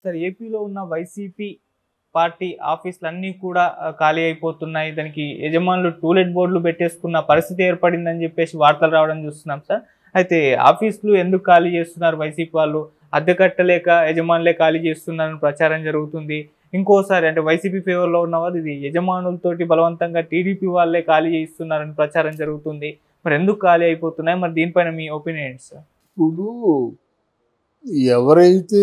Sir ఏపీలో ఉన్న YCP party ఆఫీసులన్నీ కూడా ఖాళీ అయిపోతున్నాయి. దానికి యజమానులు టూలెట్ బోర్డులు పెట్టేసుకున్న పరిస్థితి ఏర్పడిందని చెప్పేసి వార్తలు రావడం చూస్తున్నాం సార్. అయితే ఆఫీసులు ఎందుకు ఖాళీ చేస్తున్నారు వైసీపీ వాళ్ళు? అద్దె కట్టలేక యజమానులే ఖాళీ చేస్తున్నారని ప్రచారం జరుగుతుంది. ఇంకోసారి అంటే వైసీపీ ఫేవర్లో ఉన్నవారు ఇది యజమానులతోటి బలవంతంగా టీడీపీ వాళ్ళే ఖాళీ చేయిస్తున్నారని ప్రచారం జరుగుతుంది. మరి ఎందుకు ఖాళీ అయిపోతున్నాయి? మరి దీనిపైన మీ ఒపీనియన్ సార్? ఇప్పుడు ఎవరైతే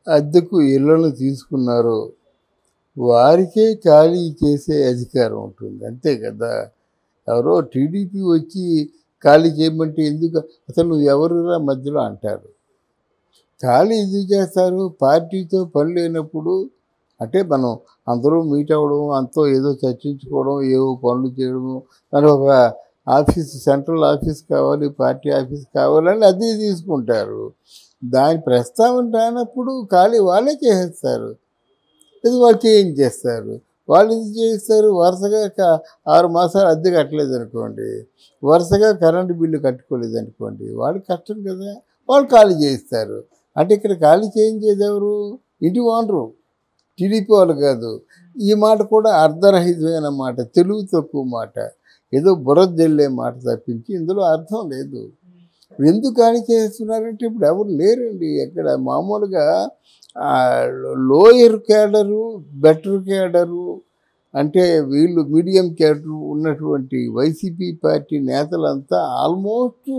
అద్దెకు ఇళ్లను తీసుకున్నారో వారికే ఖాళీ చేసే అధికారం ఉంటుంది, అంతే కదా. ఎవరో టీడీపీ వచ్చి ఖాళీ చేయమంటే ఎందుకు అసలు నువ్వు ఎవరురా మధ్యలో అంటారు. ఖాళీ ఎందుకు చేస్తారు? పార్టీతో పని లేనప్పుడు అంటే మనం అందరూ మీట్ అవ్వడం, అంతో ఏదో చర్చించుకోవడం, ఏవో పనులు చేయడము, దాని ఒక ఆఫీస్ సెంట్రల్ ఆఫీస్ కావాలి, పార్టీ ఆఫీస్ కావాలని అదే తీసుకుంటారు. దాని ప్రస్తావన రానప్పుడు ఖాళీ వాళ్ళే చేసేస్తారు. ఇది వాళ్ళు చేయించేస్తారు. వాళ్ళు ఇది చేస్తారు. వరుసగా 6 మాసాలు అద్దె కట్టలేదు అనుకోండి, వరుసగా కరెంటు బిల్లు కట్టుకోలేదు అనుకోండి, వాళ్ళకి కష్టం కదా, వాళ్ళు ఖాళీ చేయిస్తారు. అంటే ఇక్కడ ఖాళీ చేయించేది ఎవరు? ఇంటి ఓనరు, టీడీపీ వాళ్ళు కాదు. ఈ మాట కూడా అర్ధరహితమైన మాట, తెలుగు తక్కువ మాట, ఏదో బురద జల్లే మాట తప్పించి ఇందులో అర్థం లేదు. ఎందుకు ఖాళీ చేస్తున్నారంటే ఇప్పుడు ఎవరు లేరండి ఎక్కడ. మామూలుగా లోయర్ క్యాడరు, బెటర్ క్యాడరు అంటే వీళ్ళు మీడియం క్యాడరు ఉన్నటువంటి వైసీపీ పార్టీ నేతలంతా ఆల్మోస్ట్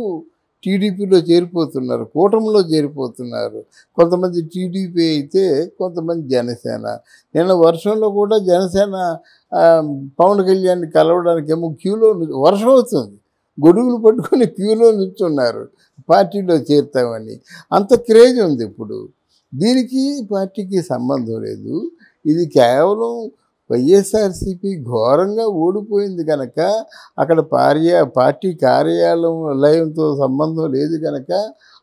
టీడీపీలో చేరిపోతున్నారు, కూటమిలో చేరిపోతున్నారు. కొంతమంది టీడీపీ అయితే కొంతమంది జనసేన. నిన్న వర్షంలో కూడా జనసేన పవన్ కళ్యాణ్ కలవడానికి ఏమో క్యూలో వర్షం అవుతుంది, గొడుగులు పట్టుకొని క్యూలో నిల్చున్నారు పార్టీలో చేరుతామని. అంత క్రేజ్ ఉంది ఇప్పుడు. దీనికి పార్టీకి సంబంధం లేదు. ఇది కేవలం వైఎస్ఆర్సీపీ ఘోరంగా ఓడిపోయింది కనుక, అక్కడ పార్టీ కార్యాలయంతో సంబంధం లేదు కనుక,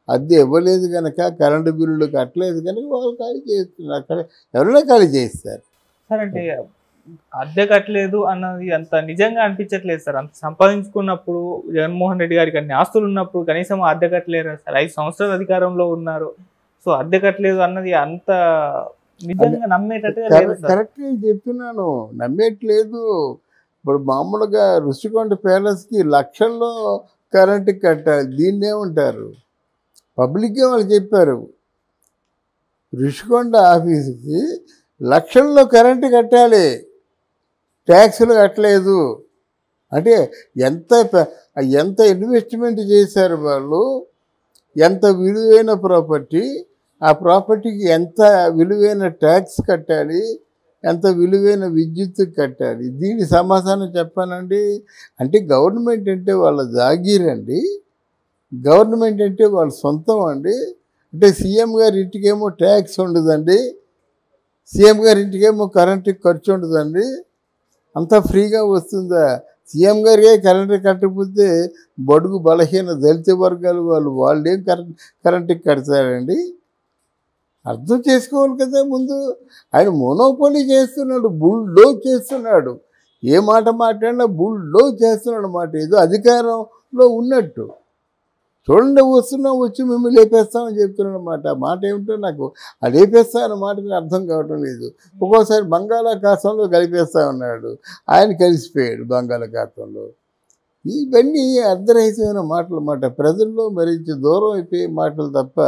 అద్దె ఇవ్వలేదు కనుక, కరెంటు బిల్లులు కట్టలేదు కనుక వాళ్ళు ఖాళీ చేస్తున్నారు. అక్కడ ఎవరైనా ఖాళీ చేస్తారు సార్. అంటే అద్దె కట్టలేదు అన్నది అంత నిజంగా అనిపించట్లేదు సార్. అంత సంపాదించుకున్నప్పుడు జగన్మోహన్ రెడ్డి గారికి అన్ని ఆస్తులు ఉన్నప్పుడు కనీసం అద్దె కట్టలేరు సార్. 5 సంవత్సరాల అధికారంలో ఉన్నారు. సో అద్దె కట్టలేదు అన్నది అంత నిజంగా నమ్మేటట్టుగా లేదు. కరెక్ట్గా చెప్తున్నాను, నమ్మేట్లేదు. ఇప్పుడు మామూలుగా రుషికొండ ప్యాలెస్కి లక్షల్లో కరెంటు కట్టాలి, దీన్ని ఏమంటారు? పబ్లిక్గా వాళ్ళు చెప్పారు, రుషికొండ ఆఫీసుకి లక్షల్లో కరెంటు కట్టాలి, ట్యాక్సులు కట్టలేదు అంటే ఎంత ఇన్వెస్ట్మెంట్ చేశారు వాళ్ళు, ఎంత విలువైన ప్రాపర్టీ, ఆ ప్రాపర్టీకి ఎంత విలువైన ట్యాక్స్ కట్టాలి, ఎంత విలువైన విద్యుత్ కట్టాలి. దీని సమాధానం చెప్పానండి. అంటే గవర్నమెంట్ అంటే వాళ్ళ జాగీరండి, గవర్నమెంట్ అంటే వాళ్ళ సొంతం అండి. అంటే సీఎం గారి ఇంటికేమో ట్యాక్స్ ఉండదండి, సీఎం గారి ఇంటికేమో కరెంటుకి ఖర్చు ఉండదండి, అంతా ఫ్రీగా వస్తుందా? సీఎం గారికే కరెంటు కట్టకపోతే బడుగు బలహీన దళిత వర్గాలు వాళ్ళేం కరెంటుకి కడతారండి? అర్థం చేసుకోవాలి కదా ముందు. ఆయన మోనోపోలీ చేస్తున్నాడు, బుల్డోజ్ చేస్తున్నాడు. ఏ మాట మాట్లాడినా బుల్డోజ్ చేస్తున్నాడు మాట, ఏదో అధికారంలో ఉన్నట్టు. చూడండి, వచ్చి మేము లేపేస్తామని చెప్తున్నాడు మాట. మాట ఏమిటో నాకు ఆ లేపేస్తా అన్న మాటకు అర్థం కావటం లేదు. ఒక్కోసారి బంగాళాఖాతంలో కలిపేస్తా ఉన్నాడు, ఆయన కలిసిపోయాడు బంగాళాఖాతంలో. ఇవన్నీ అర్ధరహితమైన మాటలు మాట, ప్రజల్లో మరింత దూరం అయిపోయే మాటలు తప్ప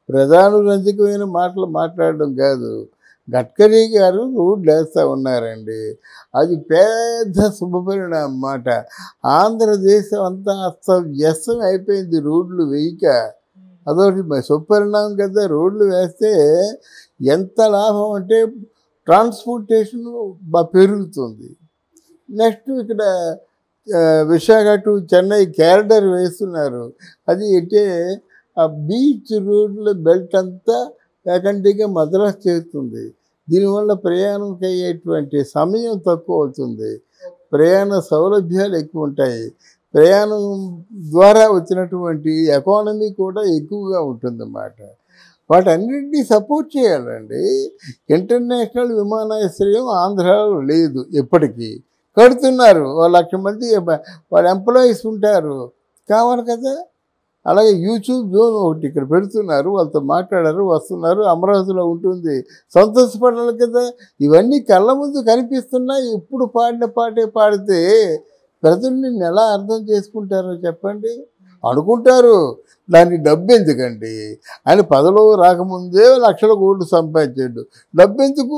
ప్రధానరంజకమైన మాటలు మాట్లాడడం కాదు. గడ్కరీ గారు రోడ్లు వేస్తూ ఉన్నారండి, అది పెద్ద శుభపరిణామం మాట. ఆంధ్రదేశం అంతా అస్తవ్యస్తం అయిపోయింది రోడ్లు వేయక, అదొకటి శుభపరిణామం కదా. రోడ్లు వేస్తే ఎంత లాభం అంటే ట్రాన్స్పోర్టేషన్ పెరుగుతుంది. నెక్స్ట్ ఇక్కడ విశాఖ టు చెన్నై క్యారిడర్ వేస్తున్నారు, అది అంటే ఆ బీచ్ రోడ్ల బెల్ట్ అంతా వేకంటిగా మద్రాసు చేస్తుంది. దీనివల్ల ప్రయాణంకి అయ్యేటువంటి సమయం తక్కువ అవుతుంది, ప్రయాణ సౌలభ్యాలు ఎక్కువ ఉంటాయి, ప్రయాణం ద్వారా వచ్చినటువంటి ఎకానమీ కూడా ఎక్కువగా ఉంటుందన్నమాట. వాటన్నింటినీ సపోర్ట్ చేయాలండి. ఇంటర్నేషనల్ విమానాశ్రయం ఆంధ్రాలో లేదు, ఎప్పటికీ కడుతున్నారు. 1,00,000 మంది వాళ్ళ ఎంప్లాయీస్ ఉంటారు, కావాలి కదా. అలాగే యూట్యూబ్ జోన్ ఒకటి ఇక్కడ పెడుతున్నారు, వాళ్ళతో మాట్లాడారు, వస్తున్నారు, అమరావతిలో ఉంటుంది, సంతోషపడాలి కదా. ఇవన్నీ కళ్ళ ముందు కనిపిస్తున్నాయి. ఇప్పుడు పాడిన పాటే పాడితే ప్రజలు నిన్ను ఎలా అర్థం చేసుకుంటారో చెప్పండి. అనుకుంటారు దానికి డబ్బు ఎందుకండి, ఆయన పదలో రాకముందే లక్షల కోట్లు సంపాదించాడు, డబ్బు ఎందుకు?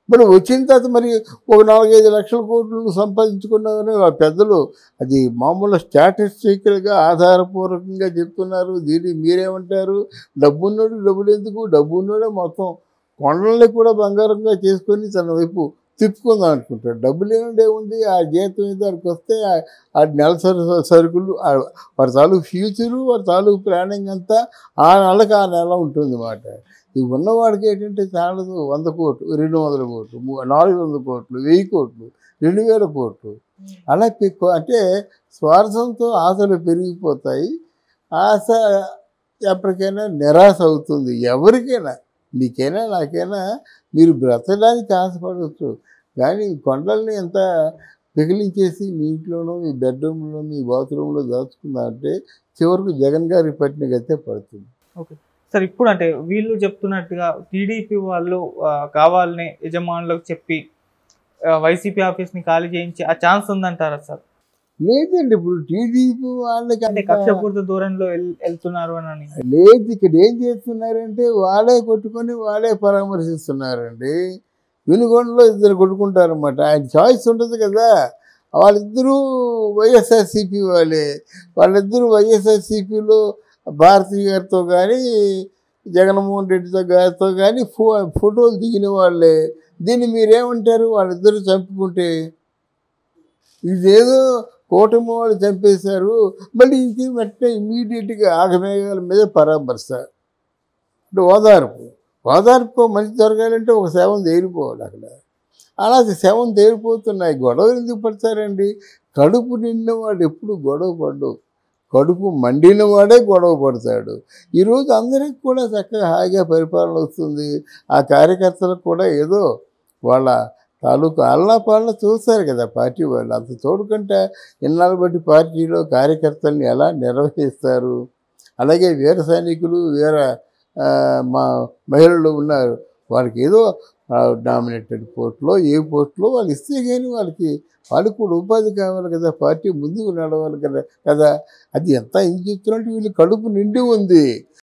మరి వచ్చిన తర్వాత మరి ఒక 4-5 లక్షల కోట్లు సంపాదించుకున్నామని ఆ పెద్దలు అది మామూలు స్టాటిస్టికల్గా ఆధారపూర్వకంగా చెప్తున్నారు. దీన్ని మీరేమంటారు? డబ్బున్నోడు డబ్బులు ఎందుకు? డబ్బు ఉన్నోడే మొత్తం కొండల్ని కూడా బంగారంగా చేసుకొని తన వైపు తిప్పుకుందాం అనుకుంటాడు. డబ్బు లేనిదే ఉంది, ఆ జీతం దానికి వస్తే ఆ నెల సరుకులు వారి తాలూకు ఫ్యూచరు, వారి తాలూకు ప్లానింగ్ అంతా ఆ నెలకు ఆ నెల ఉంటుంది అన్నమాట. ఇవి ఉన్నవాడికి ఏంటంటే చాలదు, 100 కోట్లు, 200 కోట్లు, 400 కోట్లు, 1000 కోట్లు, 2000 కోట్లు, అలా అంటే స్వార్థంతో ఆశలు పెరిగిపోతాయి. ఆశ ఎప్పటికైనా నిరాశ అవుతుంది. ఎవరికైనా, మీకైనా నాకైనా, మీరు బ్రతకడానికి ఆశపడవచ్చు, కానీ కొండల్ని ఎంత పిగిలించేసి మీ ఇంట్లోనో, మీ బెడ్రూమ్లో, మీ బాత్రూంలో దాచుకుందా అంటే చివరికి జగన్ గారి పట్టిన గతే పడుతుంది. ఓకే సార్, ఇప్పుడు అంటే వీళ్ళు చెప్తున్నట్టుగా టీడీపీ వాళ్ళు కావాలని యజమానులకు చెప్పి వైసీపీ ఆఫీస్ని ఖాళీ చేయించి ఆ ఛాన్స్ ఉందంటారా సార్? లేదండి, ఇప్పుడు టీడీపీ వాళ్ళకి అంటే కక్షపూరిత దూరంలో వెళ్తున్నారు అని లేదు. ఇక్కడ ఏం చేస్తున్నారంటే వాళ్ళే కొట్టుకొని వాళ్ళే పరామర్శిస్తున్నారండి. వినుగొండలో ఇద్దరు కొట్టుకుంటారన్నమాట. ఆయన చాయిస్ ఉంటుంది కదా. వాళ్ళిద్దరూ వైఎస్ఆర్సీపీ వాళ్ళే. వాళ్ళిద్దరూ వైఎస్ఆర్సీపీలో భారతి గారితో కానీ జగన్మోహన్ రెడ్డితో గారితో కానీ ఫోటోలు దిగిన వాళ్ళే. దీన్ని మీరేమంటారు? వాళ్ళిద్దరూ చంపుకుంటే ఇదేదో కూటమి వాళ్ళు చంపేశారు, మళ్ళీ ఇంటి వెంటనే ఇమీడియట్గా ఆగమేఘాల మీద పరామర్శ. అంటే ఓదార్పు మంచి జరగాలంటే ఒక శవం తేలిపోవాలి అక్కడ. అలా శవం తేలిపోతున్నాయి. గొడవలు ఎందుకు పడతారండి? కడుపు నిండినవాడు ఎప్పుడు గొడవ పడ్డు, కడుపు మండిన వాడే గొడవ పడతాడు. ఈరోజు అందరికి కూడా చక్కగా హాయిగా పరిపాలన వస్తుంది. ఆ కార్యకర్తలకు కూడా ఏదో వాళ్ళ తాలూకు ఆలనాపాలన చూస్తారు కదా పార్టీ వాళ్ళు. అంత తోడుకంటే ఇన్నాళ్ళు బట్టి పార్టీలో కార్యకర్తల్ని ఎలా నిర్వహిస్తారు. అలాగే వీర సైనికులు, వీర మా మహిళలు ఉన్నారు, వాళ్ళకి ఏదో నామినేటెడ్ పోస్టులో ఏ పోస్టులో వాళ్ళు ఇస్తే కానీ వాళ్ళకి కూడా ఉపాధి కావాలి కదా, పార్టీ ముందుకు నడవాలి కదా. అది ఎంత ఏం చెప్తున్నట్టు వీళ్ళు కడుపు నిండి ఉంది.